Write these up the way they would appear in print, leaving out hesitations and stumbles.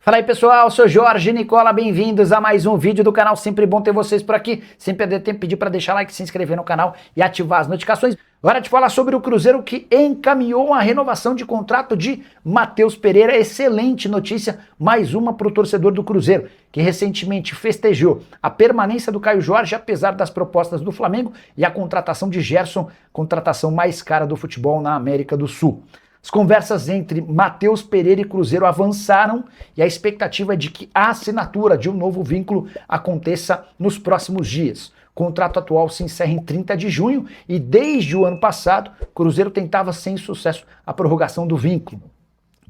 Fala aí pessoal, sou Jorge Nicola, bem-vindos a mais um vídeo do canal, sempre bom ter vocês por aqui, sem perder tempo, pedir para deixar like, se inscrever no canal e ativar as notificações. Hora de falar sobre o Cruzeiro que encaminhou a renovação de contrato de Matheus Pereira, excelente notícia, mais uma para o torcedor do Cruzeiro, que recentemente festejou a permanência do Caio Jorge, apesar das propostas do Flamengo e a contratação de Gerson, contratação mais cara do futebol na América do Sul. As conversas entre Matheus Pereira e Cruzeiro avançaram e a expectativa é de que a assinatura de um novo vínculo aconteça nos próximos dias. O contrato atual se encerra em 30 de junho e desde o ano passado, Cruzeiro tentava sem sucesso a prorrogação do vínculo.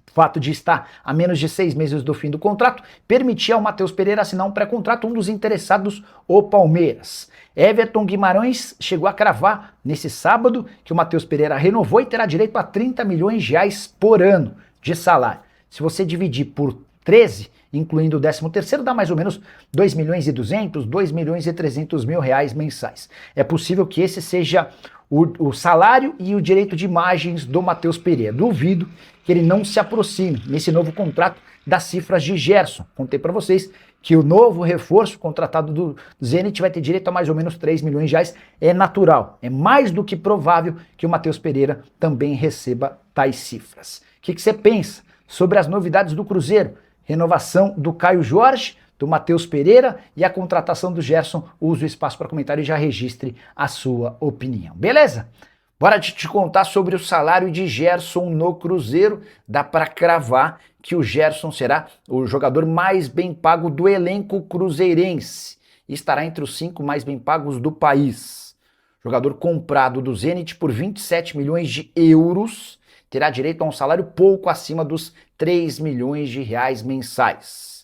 O fato de estar a menos de 6 meses do fim do contrato permitia ao Matheus Pereira assinar um pré-contrato, um dos interessados, o Palmeiras. Everton Guimarães chegou a cravar nesse sábado que o Matheus Pereira renovou e terá direito a 30 milhões de reais por ano de salário. Se você dividir por 13, incluindo o 13º, dá mais ou menos 2 milhões e 200, 2 milhões e 300 mil reais mensais. É possível que esse seja o salário e o direito de imagens do Matheus Pereira. Duvido que ele não se aproxime nesse novo contrato das cifras de Gerson. Contei para vocês que o novo reforço contratado do Zenit vai ter direito a mais ou menos 3 milhões de reais. É natural, é mais do que provável que o Matheus Pereira também receba tais cifras. O que você pensa sobre as novidades do Cruzeiro? Renovação do Caio Jorge, do Matheus Pereira e a contratação do Gerson. Use o espaço para comentário e já registre a sua opinião. Beleza? Bora te contar sobre o salário de Gerson no Cruzeiro. Dá para cravar que o Gerson será o jogador mais bem pago do elenco cruzeirense e estará entre os 5 mais bem pagos do país. Jogador comprado do Zenit por 27 milhões de euros terá direito a um salário pouco acima dos 3 milhões de reais mensais.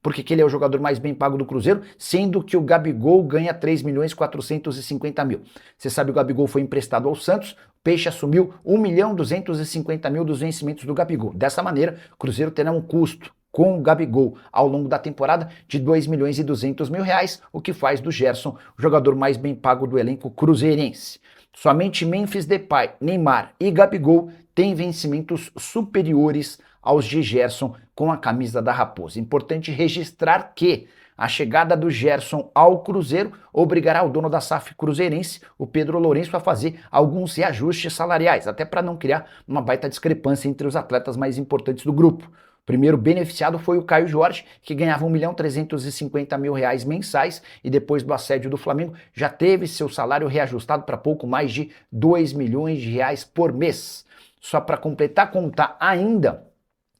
Por que ele é o jogador mais bem pago do Cruzeiro, sendo que o Gabigol ganha 3 milhões e 450 mil. Você sabe, o Gabigol foi emprestado ao Santos, o Peixe assumiu 1 milhão 250 mil dos vencimentos do Gabigol. Dessa maneira, o Cruzeiro terá um custo com o Gabigol ao longo da temporada de 2 milhões e 200 mil reais, o que faz do Gerson o jogador mais bem pago do elenco cruzeirense. Somente Memphis Depay, Neymar e Gabigol têm vencimentos superiores aos de Gerson com a camisa da Raposa. Importante registrar que a chegada do Gerson ao Cruzeiro obrigará o dono da SAF cruzeirense, o Pedro Lourenço, a fazer alguns reajustes salariais, até para não criar uma baita discrepância entre os atletas mais importantes do grupo. O primeiro beneficiado foi o Caio Jorge, que ganhava 1 milhão 350 mil reais mensais e depois do assédio do Flamengo já teve seu salário reajustado para pouco mais de 2 milhões de reais por mês. Só para completar, contar ainda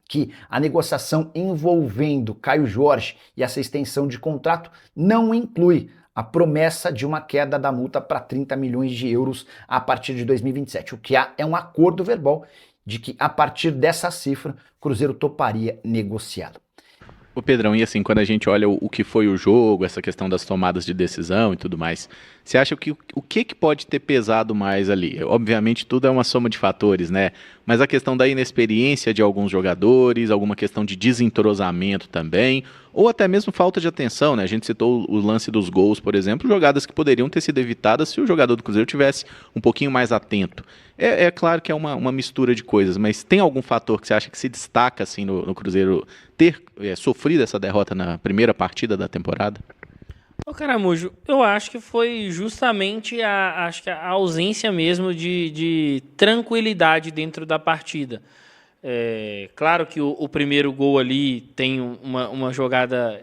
que a negociação envolvendo Caio Jorge e essa extensão de contrato não inclui a promessa de uma queda da multa para 30 milhões de euros a partir de 2027. O que há é um acordo verbal de que a partir dessa cifra o Cruzeiro toparia negociá-lo. Ô Pedrão, e assim, quando a gente olha o que foi o jogo, essa questão das tomadas de decisão e tudo mais, você acha que o que pode ter pesado mais ali? Obviamente tudo é uma soma de fatores, né? Mas a questão da inexperiência de alguns jogadores, alguma questão de desentrosamento também, ou até mesmo falta de atenção, né? A gente citou o lance dos gols, por exemplo, jogadas que poderiam ter sido evitadas se o jogador do Cruzeiro tivesse um pouquinho mais atento. É claro que é uma mistura de coisas, mas tem algum fator que você acha que se destaca assim no Cruzeiro ter sofrido essa derrota na primeira partida da temporada? Ô Caramujo, eu acho que foi justamente a ausência mesmo de tranquilidade dentro da partida. Claro que o primeiro gol ali tem uma jogada,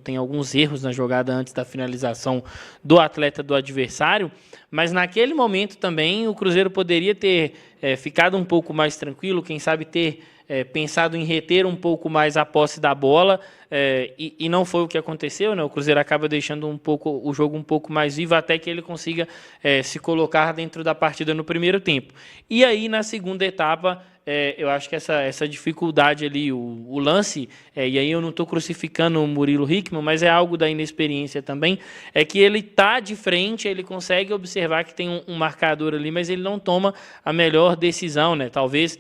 tem alguns erros na jogada antes da finalização do atleta do adversário, mas naquele momento também o Cruzeiro poderia ter ficado um pouco mais tranquilo, quem sabe ter pensado em reter um pouco mais a posse da bola, e não foi o que aconteceu, né? O Cruzeiro acaba deixando o jogo um pouco mais vivo até que ele consiga se colocar dentro da partida no primeiro tempo. E aí, na segunda etapa, eu acho que essa dificuldade ali, o lance, e aí eu não estou crucificando o Murilo Hickman, mas é algo da inexperiência também, é que ele está de frente, ele consegue observar que tem um marcador ali, mas ele não toma a melhor decisão, né? Talvez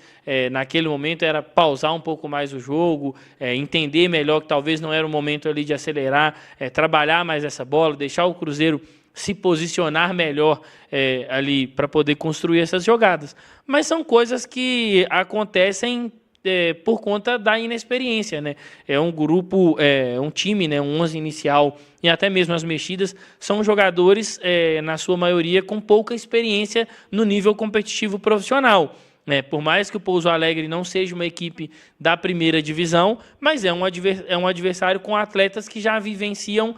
naquele momento era pausar um pouco mais o jogo, entender melhor que talvez não era o momento ali de acelerar, trabalhar mais essa bola, deixar o Cruzeiro se posicionar melhor ali para poder construir essas jogadas. Mas são coisas que acontecem por conta da inexperiência, né? É um grupo, um time, né? Um 11 inicial e até mesmo as mexidas são jogadores, na sua maioria, com pouca experiência no nível competitivo profissional. Por mais que o Pouso Alegre não seja uma equipe da primeira divisão, mas é um adversário com atletas que já vivenciam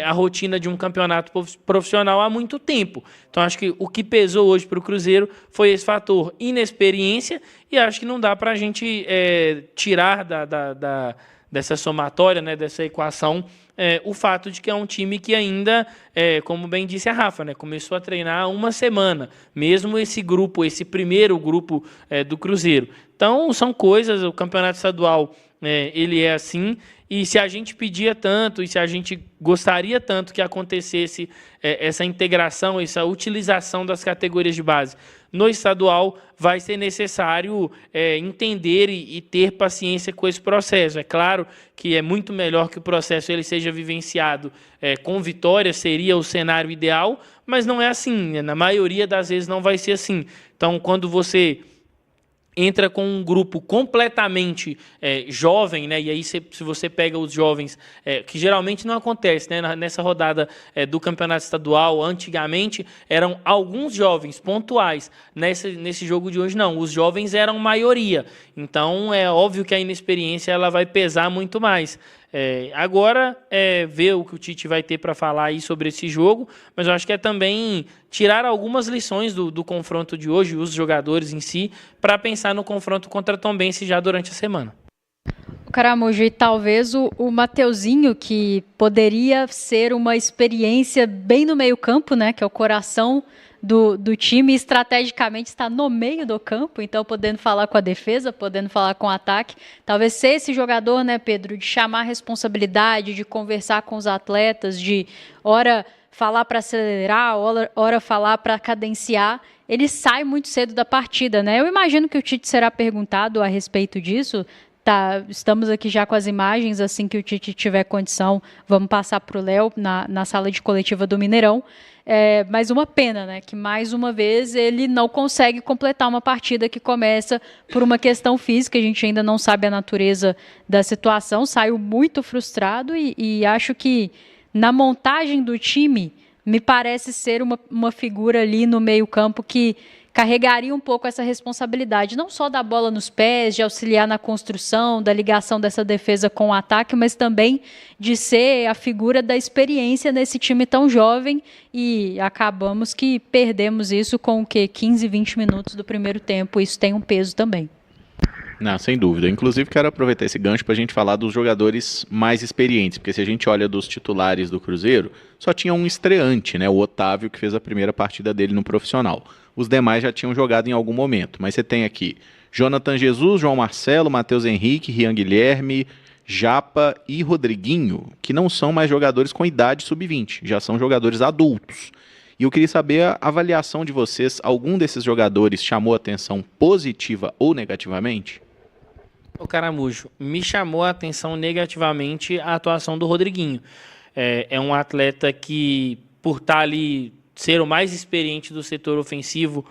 a rotina de um campeonato profissional há muito tempo. Então, acho que o que pesou hoje para o Cruzeiro foi esse fator inexperiência, e acho que não dá para a gente tirar dessa somatória, né, dessa equação, o fato de que é um time que ainda, como bem disse a Rafa, né, começou a treinar há uma semana, mesmo esse primeiro grupo do Cruzeiro. Então, são coisas, o campeonato estadual, ele é assim, e se a gente pedia tanto, e se a gente gostaria tanto que acontecesse essa integração, essa utilização das categorias de base no estadual, vai ser necessário entender e ter paciência com esse processo. É claro que é muito melhor que o processo ele seja vivenciado com vitória, seria o cenário ideal, mas não é assim, né? Na maioria das vezes não vai ser assim. Então, quando você entra com um grupo completamente jovem, né? E aí se você pega os jovens, que geralmente não acontece, né? Nessa rodada do campeonato estadual, antigamente eram alguns jovens pontuais, nesse jogo de hoje não, os jovens eram maioria, então é óbvio que a inexperiência ela vai pesar muito mais. Agora ver o que o Tite vai ter para falar aí sobre esse jogo, mas eu acho que é também tirar algumas lições do confronto de hoje, os jogadores em si, para pensar no confronto contra a Tombense já durante a semana. Caramujo, e talvez o Mateuzinho, que poderia ser uma experiência bem no meio campo, né, que é o coração do time, estrategicamente está no meio do campo, então podendo falar com a defesa, podendo falar com o ataque, talvez ser esse jogador, né, Pedro, de chamar a responsabilidade, de conversar com os atletas, de hora falar para acelerar, hora falar para cadenciar, ele sai muito cedo da partida, né? Eu imagino que o Tite será perguntado a respeito disso. Tá, estamos aqui já com as imagens, assim que o Tite tiver condição, vamos passar para o Léo na sala de coletiva do Mineirão. Mas uma pena, né, que mais uma vez ele não consegue completar uma partida que começa por uma questão física, a gente ainda não sabe a natureza da situação, saiu muito frustrado e acho que na montagem do time me parece ser uma figura ali no meio campo que carregaria um pouco essa responsabilidade, não só da bola nos pés, de auxiliar na construção, da ligação dessa defesa com o ataque, mas também de ser a figura da experiência nesse time tão jovem, e acabamos que perdemos isso com o quê? 15, 20 minutos do primeiro tempo, isso tem um peso também. Não, sem dúvida. Inclusive, quero aproveitar esse gancho para a gente falar dos jogadores mais experientes, porque se a gente olha dos titulares do Cruzeiro, só tinha um estreante, né? O Otávio, que fez a primeira partida dele no profissional. Os demais já tinham jogado em algum momento, mas você tem aqui Jonathan Jesus, João Marcelo, Matheus Henrique, Rian Guilherme, Japa e Rodriguinho, que não são mais jogadores com idade sub-20, já são jogadores adultos. E eu queria saber a avaliação de vocês, algum desses jogadores chamou a atenção positiva ou negativamente? O Caramujo, me chamou a atenção negativamente a atuação do Rodriguinho. É um atleta que, por estar ali, ser o mais experiente do setor ofensivo,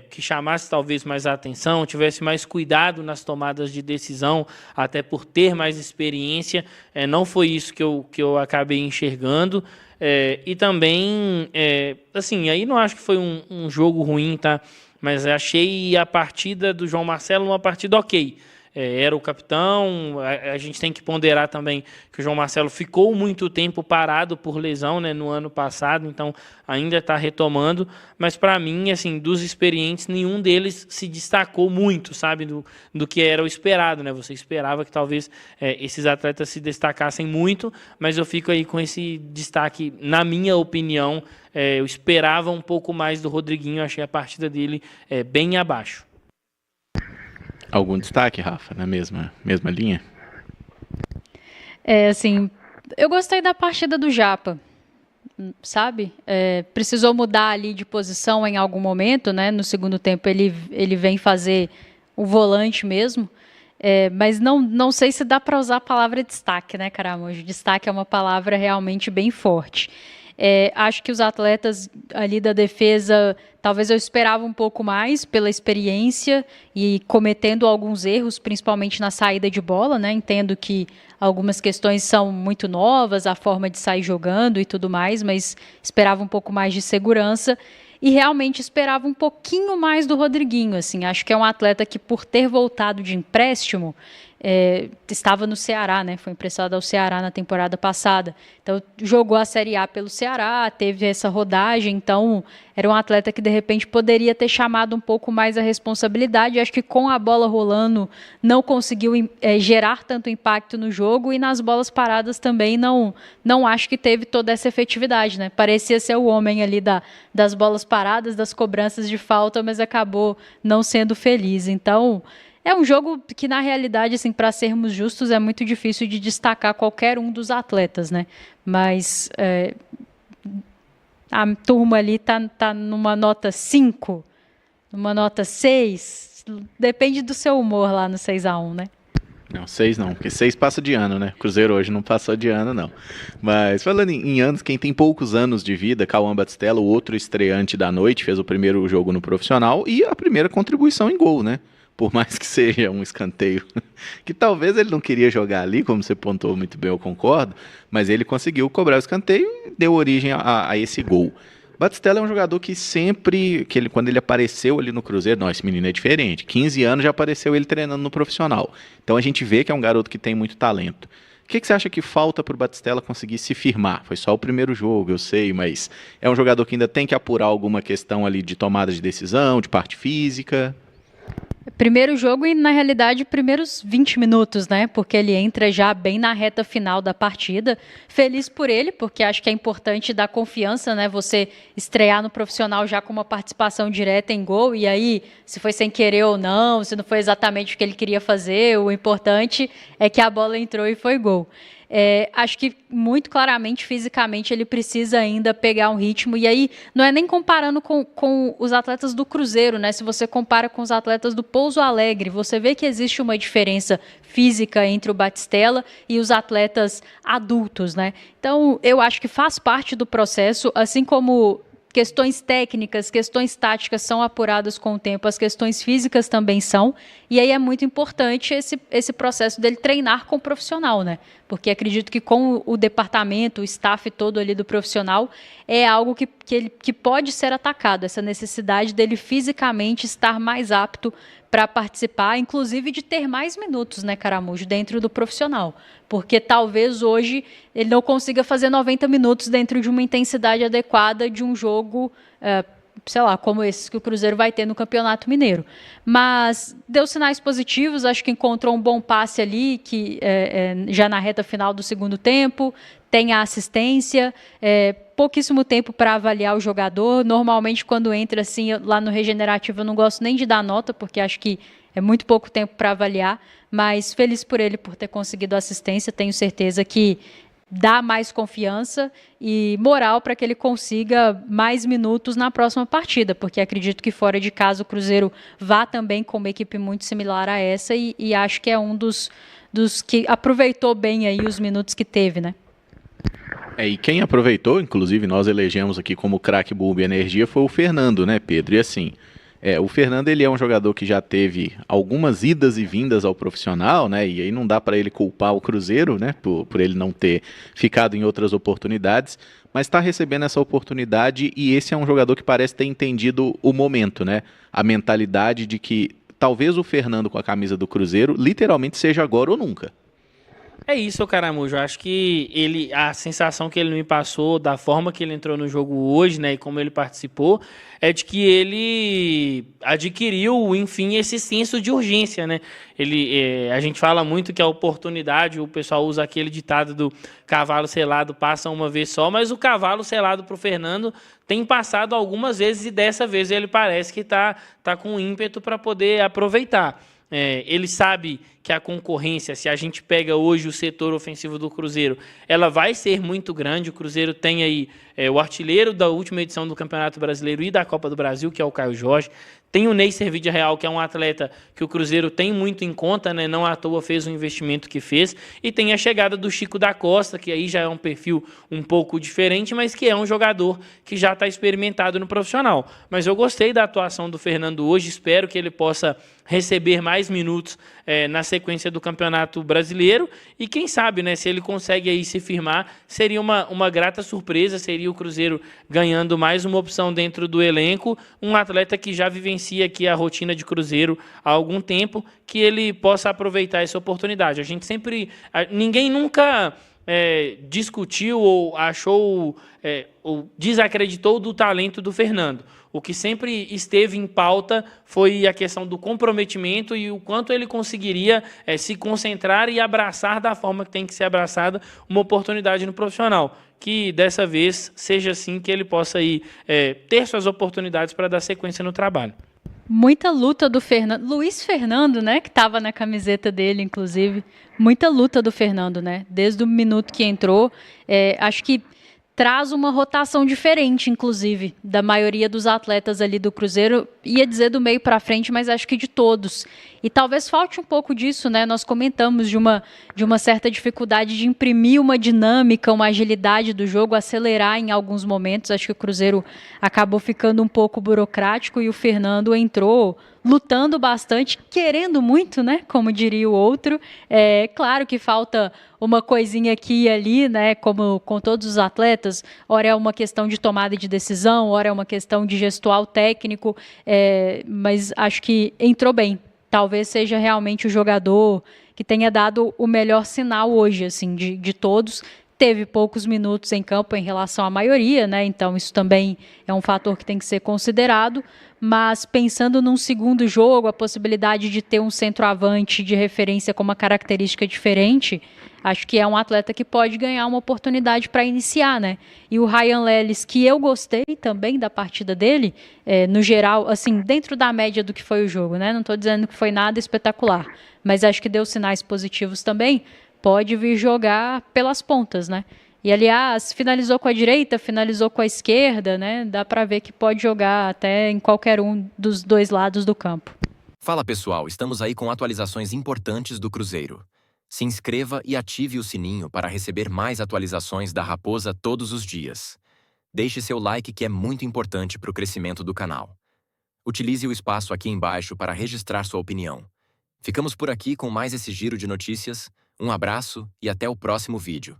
que chamasse talvez mais a atenção, tivesse mais cuidado nas tomadas de decisão, até por ter mais experiência, não foi isso que eu acabei enxergando. E também, assim, aí não acho que foi um jogo ruim, tá? Mas achei a partida do João Marcelo uma partida ok. Era o capitão, a gente tem que ponderar também que o João Marcelo ficou muito tempo parado por lesão, né, no ano passado, então ainda está retomando, mas para mim, assim, dos experientes, nenhum deles se destacou muito, sabe, do que era o esperado, né, você esperava que talvez esses atletas se destacassem muito, mas eu fico aí com esse destaque, na minha opinião, eu esperava um pouco mais do Rodriguinho, achei a partida dele bem abaixo. Algum destaque, Rafa, na mesma linha? Assim, eu gostei da partida do Japa, sabe? Precisou mudar ali de posição em algum momento, né? No segundo tempo ele vem fazer o volante mesmo, mas não sei se dá para usar a palavra destaque, né, Caramujo? Destaque é uma palavra realmente bem forte. Acho que os atletas ali da defesa, talvez eu esperava um pouco mais pela experiência e cometendo alguns erros, principalmente na saída de bola, né? Entendo que algumas questões são muito novas, a forma de sair jogando e tudo mais, mas esperava um pouco mais de segurança. E realmente esperava um pouquinho mais do Rodriguinho, assim, acho que é um atleta que, por ter voltado de empréstimo, estava no Ceará, né? Foi emprestado ao Ceará na temporada passada. Então, jogou a Série A pelo Ceará, teve essa rodagem, então era um atleta que, de repente, poderia ter chamado um pouco mais a responsabilidade. Acho que com a bola rolando, não conseguiu gerar tanto impacto no jogo, e nas bolas paradas também não acho que teve toda essa efetividade, né? Parecia ser o homem ali das bolas paradas, das cobranças de falta, mas acabou não sendo feliz. Então, é um jogo que, na realidade, assim, para sermos justos, é muito difícil de destacar qualquer um dos atletas, né? Mas a turma ali tá numa nota 5, numa nota 6, depende do seu humor lá no 6-1, né? Não, 6 não, porque 6 passa de ano, né? Cruzeiro hoje não passou de ano, não. Mas falando em anos, quem tem poucos anos de vida, Cauã Batistella, o outro estreante da noite, fez o primeiro jogo no profissional e a primeira contribuição em gol, né? Por mais que seja um escanteio, que talvez ele não queria jogar ali, como você pontuou muito bem, eu concordo, mas ele conseguiu cobrar o escanteio e deu origem a esse gol. Batistella é um jogador que sempre, quando ele apareceu ali no Cruzeiro, não, esse menino é diferente, 15 anos já apareceu ele treinando no profissional. Então a gente vê que é um garoto que tem muito talento. O que você acha que falta para o Batistella conseguir se firmar? Foi só o primeiro jogo, eu sei, mas é um jogador que ainda tem que apurar alguma questão ali de tomada de decisão, de parte física? Primeiro jogo e, na realidade, primeiros 20 minutos, né? Porque ele entra já bem na reta final da partida. Feliz por ele, porque acho que é importante dar confiança, né? Você estrear no profissional já com uma participação direta em gol, e aí, se foi sem querer ou não, se não foi exatamente o que ele queria fazer, o importante é que a bola entrou e foi gol. Acho que muito claramente, fisicamente, ele precisa ainda pegar um ritmo, e aí não é nem comparando com os atletas do Cruzeiro, né? Se você compara com os atletas do Pouso Alegre, você vê que existe uma diferença física entre o Batistella e os atletas adultos, né? Então, eu acho que faz parte do processo, assim como questões técnicas, questões táticas são apuradas com o tempo, as questões físicas também são, e aí é muito importante esse processo dele treinar com o profissional, né? Porque acredito que com o departamento, o staff todo ali do profissional, é algo que pode ser atacado, essa necessidade dele fisicamente estar mais apto para participar, inclusive de ter mais minutos, né, Caramujo, dentro do profissional. Porque talvez hoje ele não consiga fazer 90 minutos dentro de uma intensidade adequada de um jogo, sei lá, como esse que o Cruzeiro vai ter no Campeonato Mineiro. Mas deu sinais positivos, acho que encontrou um bom passe ali, que já na reta final do segundo tempo, tem a assistência, pouquíssimo tempo para avaliar o jogador. Normalmente, quando entra assim, lá no Regenerativo, eu não gosto nem de dar nota, porque acho que é muito pouco tempo para avaliar, mas feliz por ele por ter conseguido assistência, tenho certeza que dá mais confiança e moral para que ele consiga mais minutos na próxima partida, porque acredito que fora de casa o Cruzeiro vá também com uma equipe muito similar a essa, e acho que é um dos que aproveitou bem aí os minutos que teve, né? E quem aproveitou, inclusive nós elegemos aqui como craque Bulbo e Energia, foi o Fernando, né, Pedro? E assim, o Fernando, ele é um jogador que já teve algumas idas e vindas ao profissional, né? E aí não dá para ele culpar o Cruzeiro, né? Por ele não ter ficado em outras oportunidades, mas está recebendo essa oportunidade, e esse é um jogador que parece ter entendido o momento, né? A mentalidade de que talvez o Fernando com a camisa do Cruzeiro literalmente seja agora ou nunca. É isso, Caramujo. Acho que a sensação que ele me passou, da forma que ele entrou no jogo hoje, né, e como ele participou, é de que ele adquiriu, enfim, esse senso de urgência, né? A gente fala muito que a oportunidade, o pessoal usa aquele ditado do cavalo selado passa uma vez só, mas o cavalo selado para o Fernando tem passado algumas vezes, e dessa vez ele parece que tá com ímpeto para poder aproveitar. Ele sabe que a concorrência, se a gente pega hoje o setor ofensivo do Cruzeiro, ela vai ser muito grande. O Cruzeiro tem aí o artilheiro da última edição do Campeonato Brasileiro e da Copa do Brasil, que é o Caio Jorge. Tem o Ney Servide Real, que é um atleta que o Cruzeiro tem muito em conta, né? Não à toa fez o investimento que fez. E tem a chegada do Chico da Costa, que aí já é um perfil um pouco diferente, mas que é um jogador que já está experimentado no profissional. Mas eu gostei da atuação do Fernando hoje, espero que ele possa receber mais minutos na sequência do Campeonato Brasileiro, e quem sabe, né, se ele consegue aí se firmar, seria uma grata surpresa, seria o Cruzeiro ganhando mais uma opção dentro do elenco, um atleta que já vivencia aqui a rotina de Cruzeiro há algum tempo, que ele possa aproveitar essa oportunidade. Ninguém nunca discutiu ou achou ou desacreditou do talento do Fernando. O que sempre esteve em pauta foi a questão do comprometimento e o quanto ele conseguiria se concentrar e abraçar da forma que tem que ser abraçada uma oportunidade no profissional. Que dessa vez seja assim, que ele possa aí, ter suas oportunidades para dar sequência no trabalho. Muita luta do Fernando. Luiz Fernando, né, que estava na camiseta dele, inclusive. Muita luta do Fernando, né? Desde o minuto que entrou. Acho que traz uma rotação diferente, inclusive, da maioria dos atletas ali do Cruzeiro. Ia dizer do meio para frente, mas acho que de todos. E talvez falte um pouco disso, né? Nós comentamos de uma certa dificuldade de imprimir uma dinâmica, uma agilidade do jogo, acelerar em alguns momentos. Acho que o Cruzeiro acabou ficando um pouco burocrático e o Fernando entrou lutando bastante, querendo muito, né? Como diria o outro. Claro que falta uma coisinha aqui e ali, né? Como com todos os atletas, ora é uma questão de tomada de decisão, ora é uma questão de gestual técnico, mas acho que entrou bem. Talvez seja realmente o jogador que tenha dado o melhor sinal hoje, assim, de todos. Teve poucos minutos em campo em relação à maioria, né? Então isso também é um fator que tem que ser considerado. Mas pensando num segundo jogo, a possibilidade de ter um centroavante de referência com uma característica diferente, acho que é um atleta que pode ganhar uma oportunidade para iniciar, né? E o Ryan Lelis, que eu gostei também da partida dele, no geral, assim, dentro da média do que foi o jogo, né? Não estou dizendo que foi nada espetacular, mas acho que deu sinais positivos também. Pode vir jogar pelas pontas, né? E, aliás, finalizou com a direita, finalizou com a esquerda, né? Dá para ver que pode jogar até em qualquer um dos dois lados do campo. Fala, pessoal, estamos aí com atualizações importantes do Cruzeiro. Se inscreva e ative o sininho para receber mais atualizações da Raposa todos os dias. Deixe seu like, que é muito importante para o crescimento do canal. Utilize o espaço aqui embaixo para registrar sua opinião. Ficamos por aqui com mais esse giro de notícias. Um abraço e até o próximo vídeo.